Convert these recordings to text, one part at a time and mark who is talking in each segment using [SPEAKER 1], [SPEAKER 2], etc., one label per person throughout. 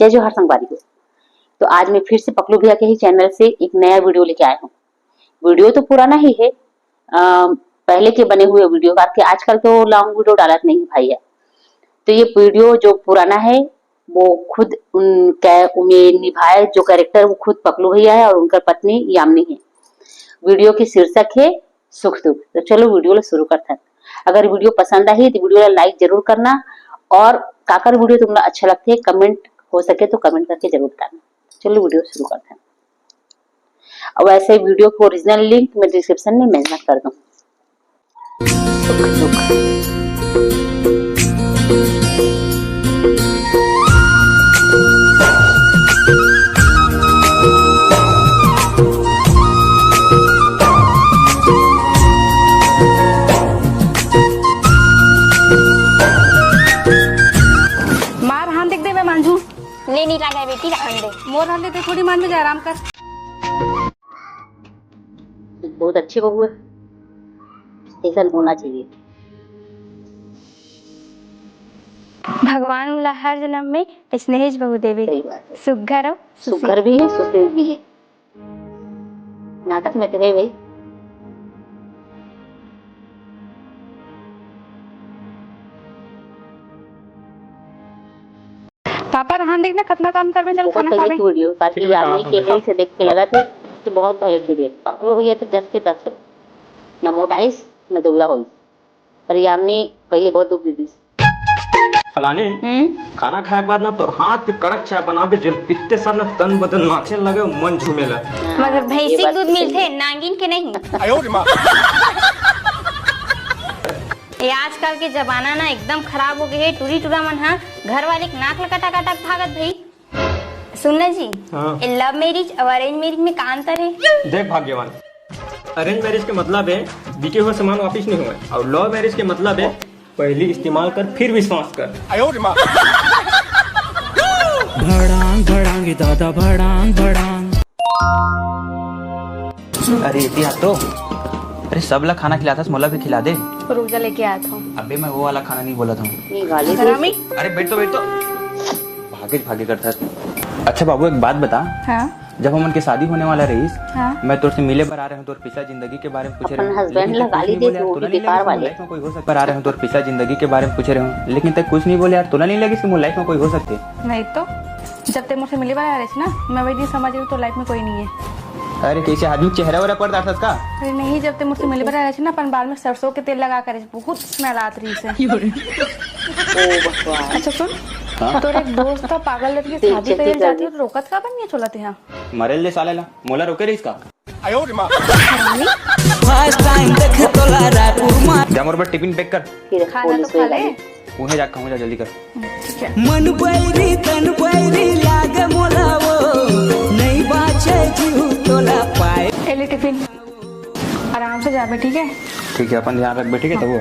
[SPEAKER 1] जय जोहार संगवारी को। तो आज मैं फिर से पकलू भैया के ही चैनल से एक नया वीडियो लेके आया हूँ। वीडियो तो पुराना ही है, पहले के बने हुए वीडियो का। आजकल तो लॉन्ग वीडियो डालत नहीं भाई है। तो ये वीडियो जो पुराना है वो खुद उनमें निभाए जो कैरेक्टर वो खुद पकलू भैया है और उनका पत्नी यामिनी है। वीडियो की शीर्षक है सुख दुख। तो चलो वीडियो लो शुरू करते हैं। अगर वीडियो पसंद आई तो वीडियो लाइक जरूर करना और काकर वीडियो तुमको अच्छा लगते है कमेंट हो सके तो कमेंट करके जरूर बताना। चलो वीडियो शुरू करते हैं। और वैसे वीडियो को ओरिजिनल लिंक मैं डिस्क्रिप्शन में मेंशन कर दूं।
[SPEAKER 2] मार हाथ देख दे मैं मांझू
[SPEAKER 3] ले नहीं लगा बेटी रहने दे।
[SPEAKER 2] मोर हाथ देते थोड़ी मान में जा आराम कर।
[SPEAKER 1] बहुत अच्छी बहू है, ऐसा होना चाहिए।
[SPEAKER 3] भगवान उला हर जन्म में स्नेहिज बहु देवी।
[SPEAKER 1] सही बात है।
[SPEAKER 3] सुघर हो
[SPEAKER 1] सुघर भी है सुशील भी है। नाटक में करे भाई।
[SPEAKER 2] पापा रहन देखना कितना काम कर में चल
[SPEAKER 1] बहुत
[SPEAKER 2] खाना
[SPEAKER 1] पहले
[SPEAKER 2] खावे।
[SPEAKER 1] की वीडियो काफी यामिनी के है से देख के लगा था तो बहुत पहले की वीडियो। पकलू भैया तो 10 के 10 न मोटाइस न दुबला हो। पर यामिनी कहिए बहुत दुख दी।
[SPEAKER 4] फलाने खाना खाए के बाद ना तो हाथ पे कड़क चाय बना के जल पीते साथ ना तन बदन नाचे लगे मन झूमेला।
[SPEAKER 3] मगर भैंसी दूध मिलते नागिन के नहीं। ये आजकल के जमाना ना एकदम खराब हो गए है। टूरी टूरा मन हा घर वाले के नाक लकटा कटा भागत भाई। सुनना जी, ये लव मैरिज और अरेंज मैरिज में का अंतर है?
[SPEAKER 4] देख भाग्यवान, अरेंज मैरिज के मतलब है बिके हुए सामान वापिस नहीं हुए और लव मैरिज के मतलब है पहले इस्तेमाल कर फिर विश्वास कर।
[SPEAKER 5] भड़ांग भड़ांग दादा भड़ांग भड़ांग।
[SPEAKER 6] अरे इतिहास तो अरे सब ला खाना खिलाता मोला भी खिला दे।
[SPEAKER 2] रोजा लेके आया था।
[SPEAKER 6] अबे मैं वो वाला खाना नहीं बोला था।
[SPEAKER 1] ये गाली दे।
[SPEAKER 2] हरामी।
[SPEAKER 6] अरे बैठ तो भागे भागे करता है। अच्छा बाबू एक बात बता।
[SPEAKER 2] हाँ?
[SPEAKER 6] जब हम उनके शादी होने वाला रही
[SPEAKER 2] हाँ?
[SPEAKER 6] मैं तोर से मिले पर आ रहे हूँ तोर पिछला जिंदगी के बारे में पूछ रहे
[SPEAKER 1] अपन हस्बैंड ला गाली दे तो वो भी बेकार वाले।
[SPEAKER 6] लाइफ में कोई हो सकता पर आ रहे हूँ तोर पिछला जिंदगी के बारे में पूछ रहे हूँ लेकिन तक कुछ नहीं बोले यार। तोला नहीं लगी कि लाइफ में कोई हो सकते?
[SPEAKER 2] नहीं तो जब ते मुझसे मिली बार आ रही थी ना मैं वही दिन समझ रही तो लाइफ में कोई नहीं है।
[SPEAKER 6] अरे कैसे आदमी चेहरा वरा पड़ रहा का?
[SPEAKER 2] अरे नहीं, जब ते मुझसे मिली बार आ रही थी ना अपन बाल में सरसों के तेल लगा कर बहुत स्मेल आती रही से। अच्छा सुन, तो एक दोस्त था पागल लड़की की शादी पे जाती है तो रोकत का बन नहीं चलते हैं।
[SPEAKER 6] मरेल दे साले ला मोला रोके रही इसका। जा मोर पर टिफिन पैक कर।
[SPEAKER 2] खाना तो खा ले।
[SPEAKER 6] उन्हें जा खाऊं जा जल्दी कर।
[SPEAKER 2] ठीक है।
[SPEAKER 5] मन बैरी तन बैरी लाग मोला वो नहीं बाचे जीव तोला पाए।
[SPEAKER 2] ले टिफिन आराम से जा बे। ठीक है
[SPEAKER 6] ठीक है अपन ध्यान रख बैठे तो वो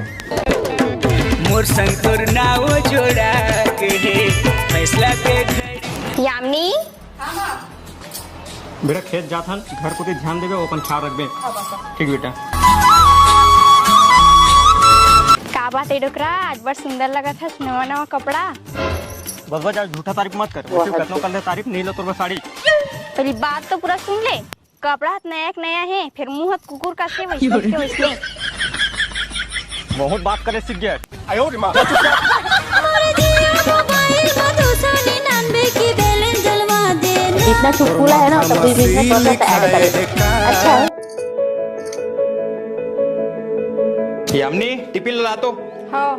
[SPEAKER 5] मोर संग तोर नाव जोड़ा के फैसला के
[SPEAKER 3] यामिनी
[SPEAKER 4] बेटा खेत जात हन घर को ध्यान देवे अपन ख्याल रखबे। ठीक बेटा।
[SPEAKER 3] का बात है डोकरा, आज बड़ सुंदर लगा था नवा नवा कपड़ा।
[SPEAKER 4] बस बस आज झूठा तारीफ मत कर। वैसे कतनो कर ले तारीफ नहीं लो तोर साड़ी।
[SPEAKER 3] पहली बात तो पूरा सुन ले। कपड़ा नया नया है फिर मुंह हाथ कुकुर का से वैसे
[SPEAKER 4] बहुत बात करे सीख गया।
[SPEAKER 1] जितना चुटकुला है ना तभी बीच में थोड़ा सा ऐड करेगा। अच्छा है।
[SPEAKER 6] यामिनी टिफिन ला तो।
[SPEAKER 2] हाँ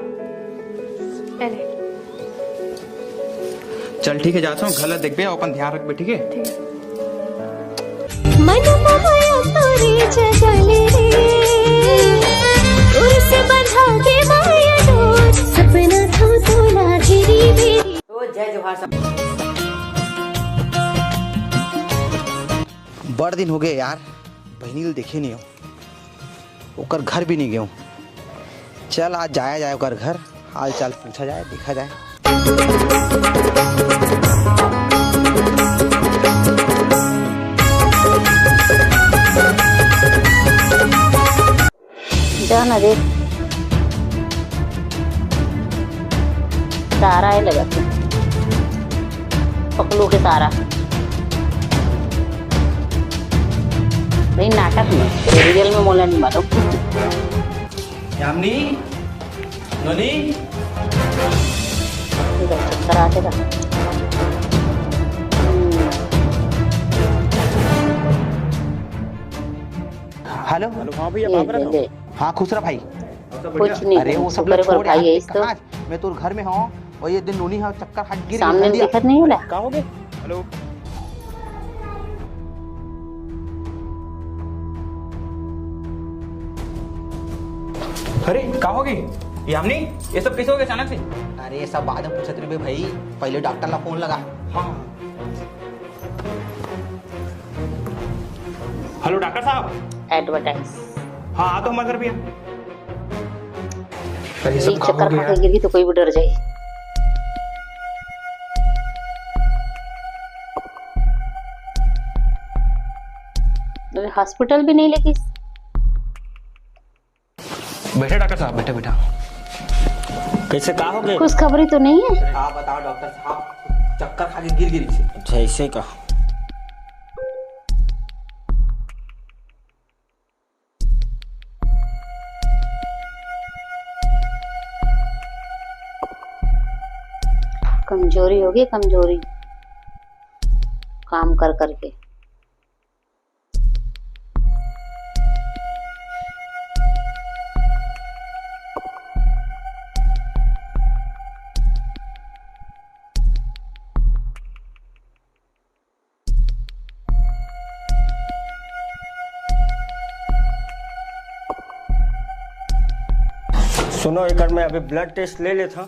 [SPEAKER 2] ले।
[SPEAKER 6] चल ठीक है जाता हूँ घर देख बे अपन ध्यान रख बे। ठीक है
[SPEAKER 7] मन मोहया तोरी जगले दूर से बंधा के माया डोर सपना था तोला घेरी मेरी।
[SPEAKER 1] तो जय जोहार।
[SPEAKER 8] बड़ दिन हो गए यार, बहनी देखे नहीं हो। ओकर घर भी नहीं गए। चल आज जाया जाए ओकर घर, हाल चाल पूछा जाए, देखा जाए।
[SPEAKER 1] जाना देख सारा है लगा। पकलू के सारा नहीं नाटक में, रियल में मोला नहीं मालूम।
[SPEAKER 6] यामिनी, नोनी,
[SPEAKER 1] चक्कर आते का।
[SPEAKER 8] हेलो
[SPEAKER 6] हाँ भैया,
[SPEAKER 1] ये
[SPEAKER 6] बाप रे।
[SPEAKER 1] ले,
[SPEAKER 8] हाँ खुश रहा भाई।
[SPEAKER 1] कुछ नहीं,
[SPEAKER 8] अरे वो सब
[SPEAKER 1] शुक्र
[SPEAKER 8] लोग
[SPEAKER 1] कर
[SPEAKER 8] छोड़
[SPEAKER 1] भाई है
[SPEAKER 8] यार,
[SPEAKER 1] इस तो
[SPEAKER 8] कहाँ? मैं तो घर में हूँ और ये दिन नूनी है चक्कर खा के गिर
[SPEAKER 1] सामने
[SPEAKER 8] दिया।
[SPEAKER 1] दिखत नहीं होला।
[SPEAKER 6] कहाँ हो गए? हेलो, अरे कहाँ हो गई यामिनी? ये सब कैसे हो गया अचानक से?
[SPEAKER 8] अरे ये सब बाद में पूछत रहे भाई, पहले डॉक्टर ला फोन लगा।
[SPEAKER 6] हाँ। हेलो डॉक्टर साहब।
[SPEAKER 1] एडवर्टाइज
[SPEAKER 6] हाँ आ तो हमारे घर भैया। अरे ये
[SPEAKER 1] एक
[SPEAKER 6] सब कहाँ हो
[SPEAKER 1] चक्कर
[SPEAKER 6] गया
[SPEAKER 1] खा के गिरी तो कोई भी डर जाए। अरे हॉस्पिटल भी नहीं लेके
[SPEAKER 6] बैठे डॉक्टर साहब, बैठे बैठा।
[SPEAKER 4] कैसे कहा हो गए?
[SPEAKER 1] खुश खबरी तो नहीं है।
[SPEAKER 8] हाँ बताओ डॉक्टर साहब, चक्कर खा के गिर गिरी से।
[SPEAKER 4] अच्छा ऐसे का।
[SPEAKER 1] कमजोरी होगी, कमजोरी काम कर करके।
[SPEAKER 4] सुनो एक मैं अभी ब्लड टेस्ट ले लेता हूँ।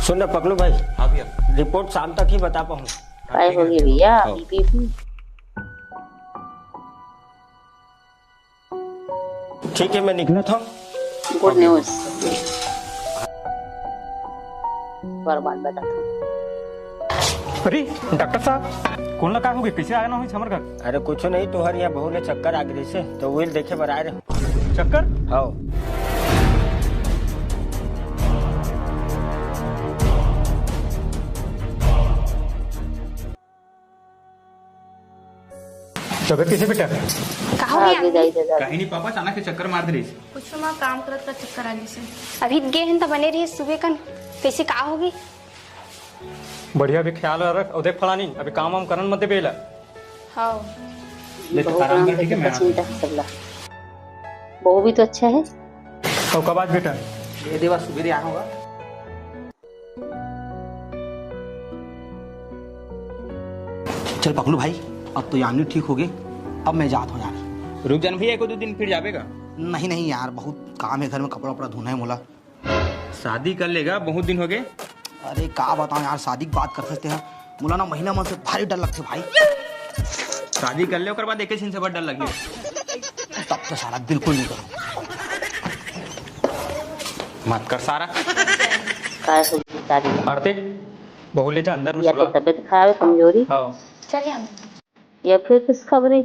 [SPEAKER 4] सुन ना पकड़ू भाई।
[SPEAKER 6] हाँ भैया।
[SPEAKER 4] रिपोर्ट शाम तक ही बता पाऊँ।
[SPEAKER 1] काय होगी भैया,
[SPEAKER 6] हाँ।
[SPEAKER 1] बीपी
[SPEAKER 4] ठीक है मैं निकला था।
[SPEAKER 1] गुड न्यूज बर्बाद बताता हूँ।
[SPEAKER 6] अरे डॉक्टर साहब, कौन लगा होगे? कैसे आया ना हुई हमारे घर?
[SPEAKER 4] अरे कुछ नहीं, तुम्हारे यहाँ बहू ने चक्कर आ गई से तो वही देखे बर आए रहे।
[SPEAKER 6] चक्कर?
[SPEAKER 4] हाँ
[SPEAKER 6] तबियत कैसे बेटा?
[SPEAKER 3] कहा हो गया?
[SPEAKER 1] आगे जाई दे जा।
[SPEAKER 6] कहीं नहीं पापा, अचानक से चक्कर मार दे रही।
[SPEAKER 2] कुछ माँ काम करत का चक्कर आने से।
[SPEAKER 3] अभी गए हैं तो बने रही सुबह का। कैसे कहा होगी?
[SPEAKER 6] बढ़िया भी ख्याल रख और देख फलानी, अभी काम वाम करन मत दे बेला।
[SPEAKER 3] हाँ
[SPEAKER 6] ले तो
[SPEAKER 1] बहू
[SPEAKER 6] आराम
[SPEAKER 1] का
[SPEAKER 6] कर, ठीक है मैं
[SPEAKER 1] चिंता कर ला। बहू भी तो अच्छा है।
[SPEAKER 6] और कब आज बेटा?
[SPEAKER 8] ये देवा सुबह आना होगा। चल पकड़ू भाई, अब तो यानी ठीक हो गए, अब मैं जाता हूँ यार।
[SPEAKER 6] रुक जान भैया, एक दो दिन फिर जाएगा।
[SPEAKER 8] नहीं नहीं यार, बहुत काम है घर में, कपड़ा वपड़ा धोना है मोला।
[SPEAKER 6] शादी कर लेगा, बहुत दिन हो गए।
[SPEAKER 8] अरे का बताऊं यार, शादी की बात कर सकते हैं मोला ना, महीना मन से भारी डर लगते भाई।
[SPEAKER 6] शादी कर ले, बाद एक से बड़ा डर लगे।
[SPEAKER 8] तब तो सारा बिल्कुल नहीं करो।
[SPEAKER 6] मत कर सारा।
[SPEAKER 1] काय होगी शादी में?
[SPEAKER 6] आरते बहू ले जा अंदर।
[SPEAKER 1] या तो तबीयत खराब है, कमजोरी,
[SPEAKER 6] हाँ
[SPEAKER 3] चलिए हम।
[SPEAKER 1] या फिर किस खबरी।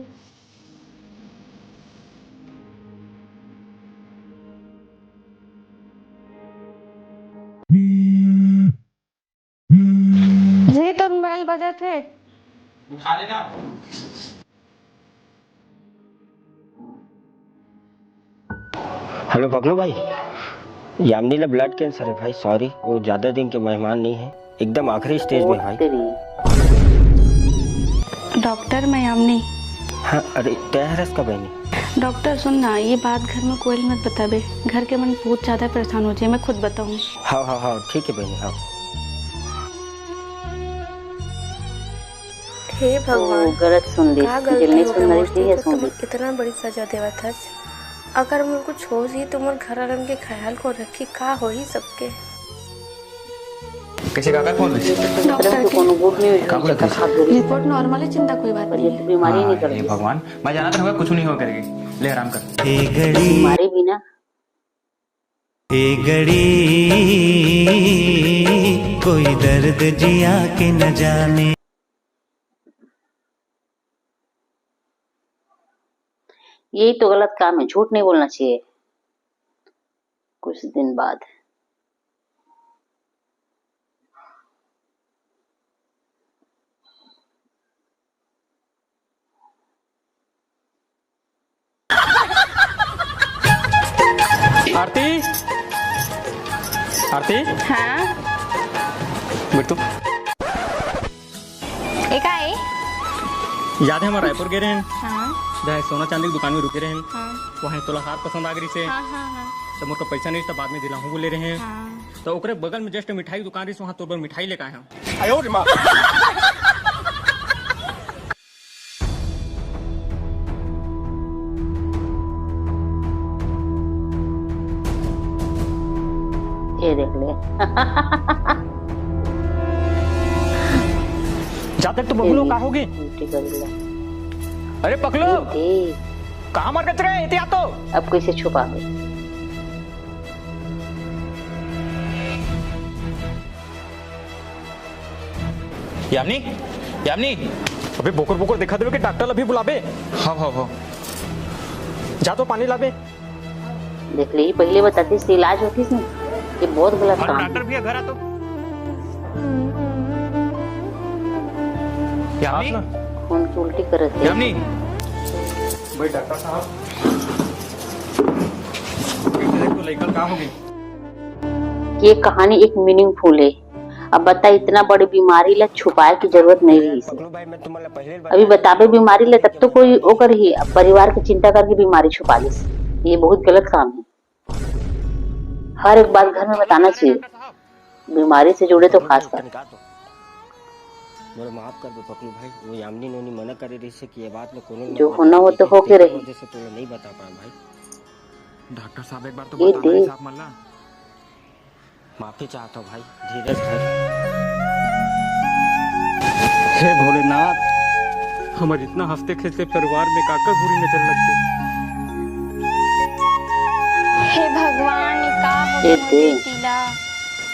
[SPEAKER 2] जी तो मोबाइल बजे थे।
[SPEAKER 6] उठा लेना।
[SPEAKER 4] हेलो पकड़ू भाई, यामिनी ला ब्लड कैंसर है भाई। सॉरी, वो ज्यादा दिन के मेहमान नहीं है, एकदम आखिरी स्टेज में भाई।
[SPEAKER 1] तेरी
[SPEAKER 2] डॉक्टर मैं यामिनी।
[SPEAKER 4] हाँ अरे तेहरस का बहनी।
[SPEAKER 2] डॉक्टर सुन ना, ये बात घर में कोई मत बताबे, घर के मन बहुत ज्यादा परेशान हो जाए, मैं खुद बताऊँ।
[SPEAKER 4] हाँ हाँ हाँ ठीक है बहनी। हाँ
[SPEAKER 2] हे
[SPEAKER 1] वो गलत सुन ली, दिल नहीं सुन रही थी, ये सुन ली।
[SPEAKER 2] इतना बड़ी सजा देवा था। अगर मुझे कुछ हो जी तो मोर घर वालन के ख्याल को रखी, का हो ही सबके।
[SPEAKER 6] कैसे काका फोन
[SPEAKER 1] डॉक्टर को कोनो गुड न्यूज़
[SPEAKER 6] का बोला
[SPEAKER 1] चक्कर खा गई।
[SPEAKER 2] रिपोर्ट नॉर्मल है, चिंता कोई बात
[SPEAKER 1] पर
[SPEAKER 2] नहीं
[SPEAKER 1] ये तो बीमारी नहीं कर
[SPEAKER 6] हे
[SPEAKER 1] रही,
[SPEAKER 6] भगवान, मैं जाना था कुछ नहीं हो करेगी। ले आराम कर।
[SPEAKER 1] बीमारी भी ना।
[SPEAKER 5] कोई दर्द जिया के न जाने।
[SPEAKER 1] यही तो गलत काम है, झूठ नहीं बोलना चाहिए कुछ दिन बाद।
[SPEAKER 4] आरती, आरती,
[SPEAKER 3] हाँ
[SPEAKER 4] बैठो।
[SPEAKER 3] एक आए।
[SPEAKER 4] याद है हम रायपुर गए रहे,
[SPEAKER 3] हाँ
[SPEAKER 4] जहाँ सोना चांदी की दुकान में रुके रहे,
[SPEAKER 3] हाँ
[SPEAKER 4] वहाँ तोला हार पसंद आ गई से,
[SPEAKER 3] हाँ हाँ हाँ
[SPEAKER 4] तो मोर पैसा नहीं था, बाद में दिलाहू बोले रहे हैं,
[SPEAKER 3] हाँ।
[SPEAKER 4] तो ओकरे बगल में जस्ट मिठाई की दुकान रही, वहाँ तो मिठाई लेके आए हम।
[SPEAKER 1] ये देख ले।
[SPEAKER 4] जब तक तो बबलू का होगी।
[SPEAKER 1] उल्टी कर दिया।
[SPEAKER 4] अरे पकलो,
[SPEAKER 1] देख,
[SPEAKER 4] कहाँ मार के रहे इतिया तो।
[SPEAKER 1] अब कैसे छुपा गए?
[SPEAKER 4] यामिनी, यामिनी, अबे बोकर बोकर देखा देवे कि डॉक्टर अभी बुलाबे। हाँ हाँ हाँ, जा तो पानी लाबे।
[SPEAKER 1] देख ले, पहले बताती इससे इलाज होती ना, ये बहुत गलत काम है।
[SPEAKER 4] डॉक्टर भी घर आ तो। यामिनी,
[SPEAKER 1] खून की उल्टी कर रहे थे।
[SPEAKER 4] यामिनी, भाई डॉक्टर साहब, तो लेकर कहाँ होगी?
[SPEAKER 1] ये कहानी एक मीनिंगफुल है। अब बता, इतना बड़ी बीमारी ला छुपाए की जरूरत नहीं रही इसे। अभी बताबे बीमारी ले तब तो कोई ओकर ही, अब परिवार की चिंता करके बीमारी छुपा ली। ये बहुत गलत काम है। हर एक बात घर में बताना चाहिए, बीमारी से जुड़े तो खास कर।
[SPEAKER 9] मोर माफ कर दो पकलू भाई, वो यामिनी ने मना करे रही से कि ये बात में कोनो
[SPEAKER 1] जो होना हो तो होके रही।
[SPEAKER 9] जैसे तो नहीं बता पाया भाई।
[SPEAKER 4] डॉक्टर साहब एक बार तो
[SPEAKER 1] ये
[SPEAKER 4] बता
[SPEAKER 1] देख।
[SPEAKER 4] साहब मल्ला।
[SPEAKER 9] माफी चाहता हूँ भाई, धीरज धर।
[SPEAKER 4] हे भोलेनाथ, हमारे इतना हंसते खेलते परिवार में काकर बुरी नजर लगती।
[SPEAKER 3] हे भगवान, का हो
[SPEAKER 1] ये
[SPEAKER 3] गया
[SPEAKER 1] देख।
[SPEAKER 3] बेटीला,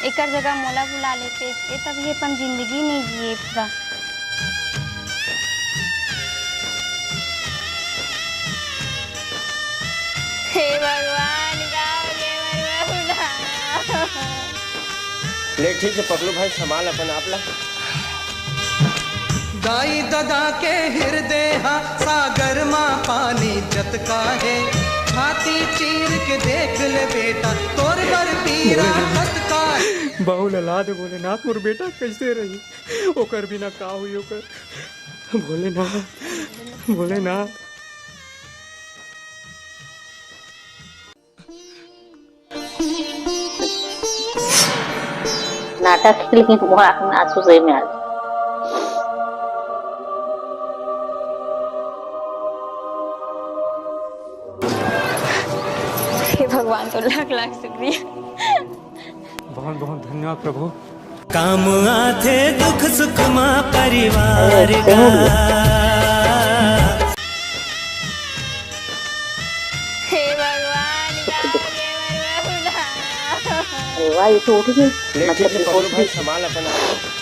[SPEAKER 3] एकर जगह मोला बुला लेते, ये तब ये अपन जिंदगी नहीं जिए पूरा। हे भगवान, का हो गया मरवा बुला।
[SPEAKER 9] ले ठीक है पकलू भाई, संभाल अपन आप ला।
[SPEAKER 5] दाई ददा के हृदय सागर माँ पानी जतका है, छाती चीर के देख ले बेटा, तोर बर पीरा हतका है।
[SPEAKER 4] बहु लला दे भोलेनाथ, मोर बेटा कैसे रही, ओकर बिना का हुई ओकर। भोलेनाथ, भोलेनाथ।
[SPEAKER 1] नाटक है, लेकिन वो आंख में आंसू सही में आ गए।
[SPEAKER 3] हे भगवान, तो लाख लाख शुक्रिया।
[SPEAKER 4] बहुत बहुत धन्यवाद प्रभु।
[SPEAKER 5] काम आथे दुख सुख माँ परिवार का।
[SPEAKER 3] हे भगवान, का हो गया मरवा बुला।
[SPEAKER 1] अरे वाह, ये तो उठ गई।
[SPEAKER 9] ले
[SPEAKER 1] मतलब
[SPEAKER 9] ठीक है
[SPEAKER 1] रिपोर्ट
[SPEAKER 9] पकलू
[SPEAKER 1] भी,
[SPEAKER 9] भाई, संभाल अपन आप।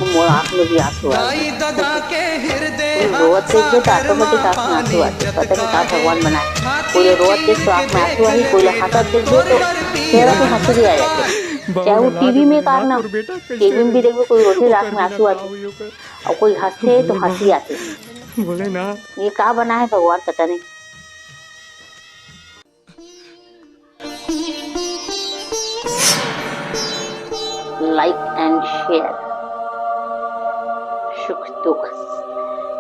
[SPEAKER 1] मोर आंख में भी आंसू आ गए।
[SPEAKER 5] दाई ददा के हृदय
[SPEAKER 1] रोवत देख दे तो ऑटोमेटिक आंख में आंसू आते। पता नहीं कहाँ भगवान बनाए। कोई रोवत देख तो आंख में आंसू आई, कोई हंसत देख दे तो चेहरा पे हंसी भी आ जाती। चाहे वो टीवी में कारण, टीवी में भी देखो कोई रोते आंख में आंसू आते, और कोई हंसते तो हंसी आती।
[SPEAKER 4] भोलेनाथ,
[SPEAKER 1] ये क्या बना है भगवान, पता नहीं। लाइक एंड शेयर, सुख दुख।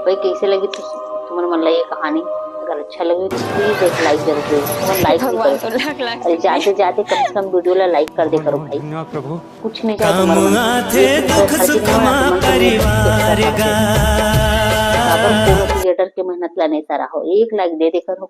[SPEAKER 1] भाई कैसे लगी तो तुम्हारे मन लगी ये कहानी? अगर अच्छा लगे तो प्लीज एक लाइक जरूर दे। तुम लाइक नहीं
[SPEAKER 3] भगवान, तो
[SPEAKER 1] करो,
[SPEAKER 3] लाख लाख
[SPEAKER 1] अरे जाते जाते कम से कम वीडियो ला लाइक कर दे करो भाई।
[SPEAKER 4] धन्यवाद प्रभु।
[SPEAKER 1] कुछ नहीं चाहिए
[SPEAKER 5] काम
[SPEAKER 1] तुम्हारा
[SPEAKER 5] आथे दुख सुख माँ परिवार का।
[SPEAKER 1] क्रिएटर के मेहनत ला नहीं सारा हो, एक लाइक दे दे करो।